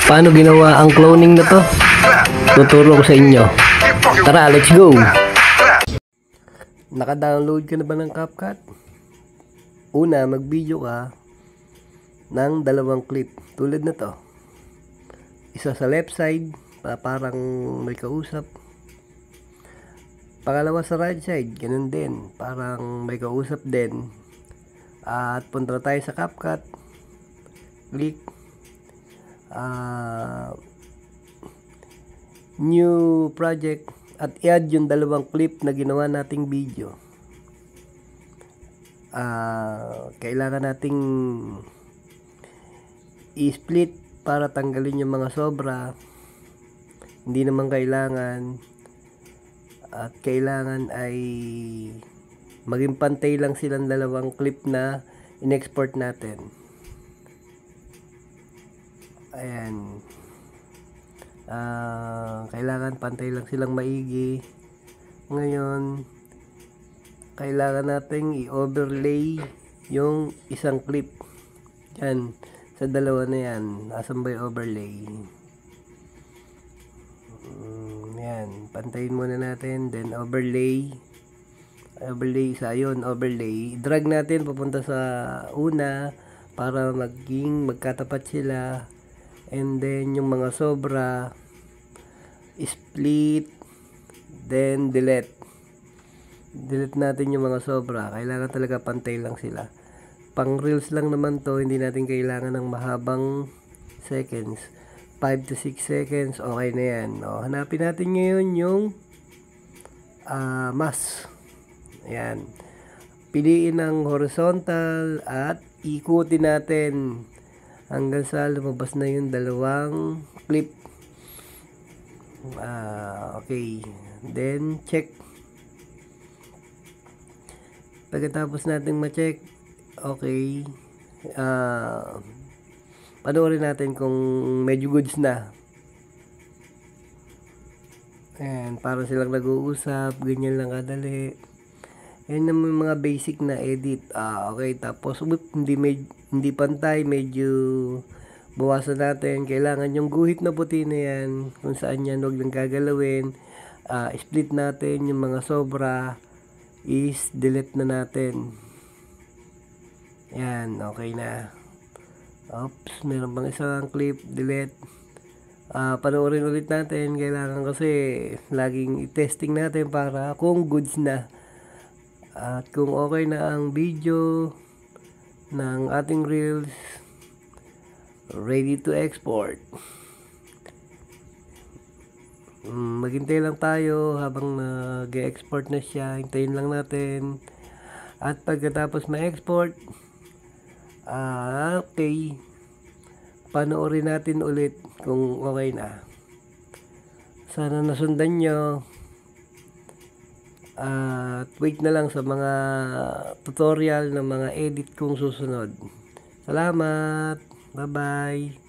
Paano ginawa ang cloning na to? Tuturo ko sa inyo. Tara, let's go! Naka-download ka na ba ng CapCut? Una, mag-video ka ng dalawang clip. Tulad na to. Isa sa left side, parang may kausap. Pangalawa sa right side, ganun din. Parang may kausap din. At punta tayo sa CapCut. Click. New project. At i-add yung dalawang clip na ginawa nating video. Kailangan nating i-split para tanggalin yung mga sobra. Hindi naman kailangan. At kailangan ay maging pantay lang silang dalawang clip na in-export natin. Ayan. Kailangan pantay lang silang maigi. Ngayon, kailangan nating i-overlay yung isang clip. Yan. Sa dalawa na yan. Asan ba yung overlay? Yan. Pantayin muna natin. Then overlay. Overlay isa yun. Overlay. Drag natin papunta sa una para magkatapat sila. And then yung mga sobra, split, then delete. Delete natin yung mga sobra. Kailangan talaga pantay lang sila. Pang reels lang naman to, hindi natin kailangan ng mahabang seconds. 5 to 6 seconds, okay na yan. Hanapin natin ngayon yung mask. Ayan. Piliin ang horizontal at ikutin natin hanggang sa lumabas na yung dalawang clip. Okay. Then, check. Pagkatapos natin ma-check, okay. Panoorin natin kung medyo goods na. Ayan, parang silang nag-uusap, ganyan lang kadali. Yan naman mga basic na edit. Okay, tapos hindi pantay, medyo bawasan natin. Kailangan yung guhit na puti na yan, kung saan yan huwag lang gagalawin. Split natin yung mga sobra, is delete na natin. Yan, okay na. Oops, meron pang isang clip, delete. Panoorin ulit natin. Kailangan kasi laging i-testing natin para kung goods na. At kung okay na ang video ng ating reels, ready to export. Maghintay lang tayo habang nag-export na siya. Hintayin lang natin. At pagkatapos ma-export, okay, panoorin natin ulit kung okay na. Sana nasundan nyo. At wait na lang sa mga tutorial ng mga edit kong susunod. Salamat. Bye-bye.